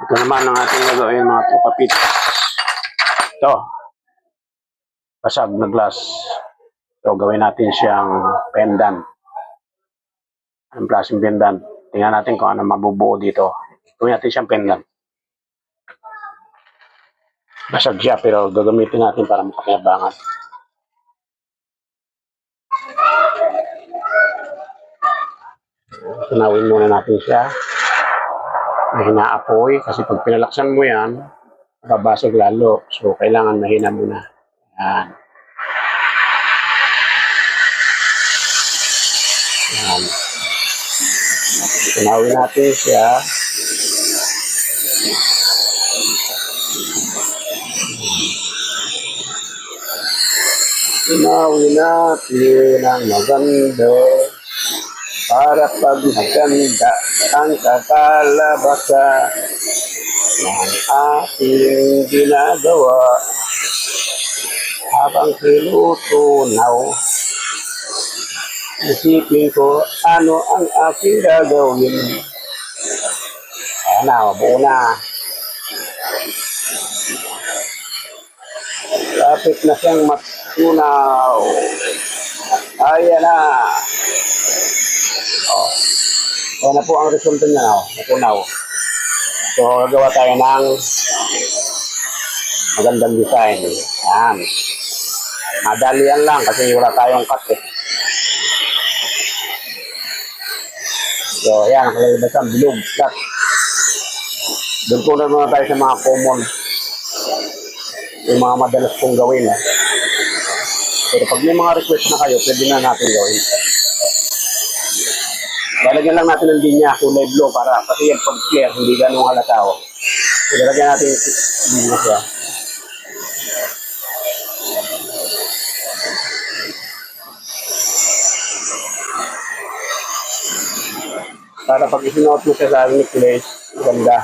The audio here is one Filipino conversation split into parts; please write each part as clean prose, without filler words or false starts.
Ito naman ang ating gagawin mga tupapit. Ito, basag na glass. So, gawin natin siyang pendant. Ang klaseng pendant. Tingnan natin kung ano mabubuo dito. Gawin natin siyang pendant. Basag siya pero gagamitin natin para mapakinabangan. Tunawin muna natin siya. Mahina apoy kasi pag pinalaksan mo yan, babasag lalo. So, kailangan mahina muna. Yan. Yan. Tunawin natin siya. Tunawin natin ang maganda para pag maganda ang kakalabasa ng ating ginagawa habang tinutunaw. Isipin ko ano ang aking gagawin. Ayan na, mabuo na. Lapit na siyang matunaw. Ayan na. Ayan na po ang resulta niya. Matunaw. So, gagawa tayo ng magandang design. Ayan. Madalian lang kasi wala tayong cut eh. So, ayan. Nakalibasan, bilog, cut. Doon po na muna tayo sa mga common. Yung mga madalas kong gawin. Pero pag may mga request na kayo, pwede na natin gawin. Lalagyan lang natin ng linya, kulay blue para pati yung pag-clear, hindi ganong halata. Lalagyan natin yung linya siya. Para pag isinuot mo siya sa necklace, ganda.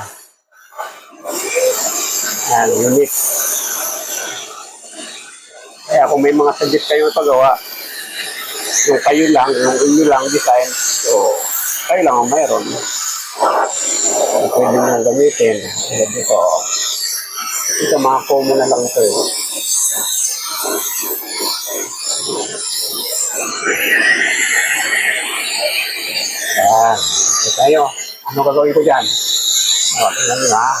Yan, unique. Kaya kung may mga suggest kayo pagawa, yung kayo lang, yung inyo lang design, so kayo lang ang mayroon. Pwede nyo gamitin. Dito, ito mga common na lang ito. Ayan. Ito tayo. Ano gagawin ko dyan? Tingnan nyo ha.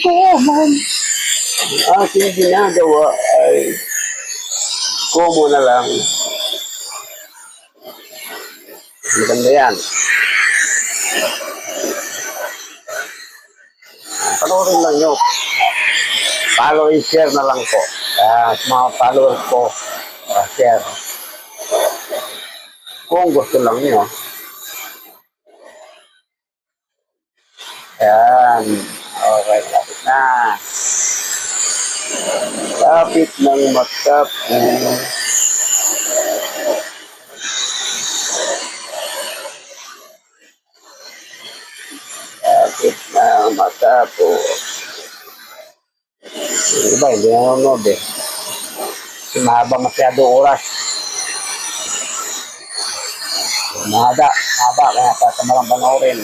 Common. Ang aking ginagawa ay common na lang. Maganda yan. Panoorin lang nyo. Follow and share na lang po. Mga followers ko, share. Kung gusto lang nyo. Ayan. Okay, lapit na. Lapit ng matapos. Lapit ng matapos. Yung iba, hindi nanonood eh. Kasi mahaba masyado oras. Mahaba, kaya tatamalang panoorin.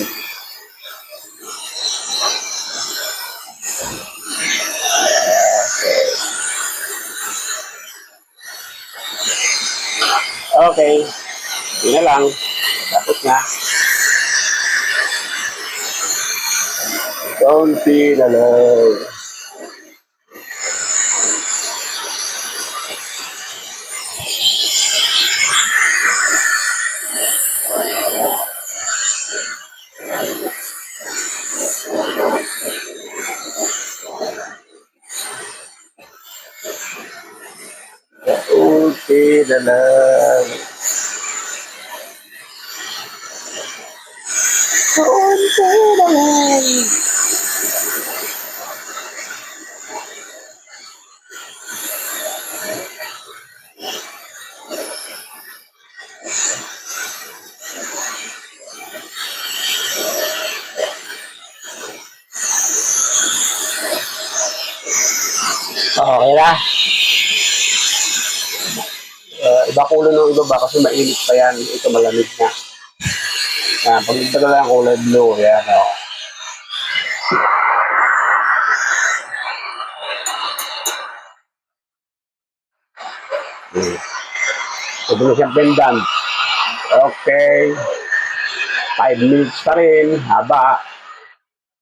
Okay. Yun na lang. Tapos na. Konti na lang. na lang. Konti na lang. Okay na. Iba kulay ng iba ba kasi mainit pa yan. Ito malamig na. Yan, pag ito lang kulay blue, yan o. Ito na siyang pendant. Okay. 5 minutes pa rin. Haba.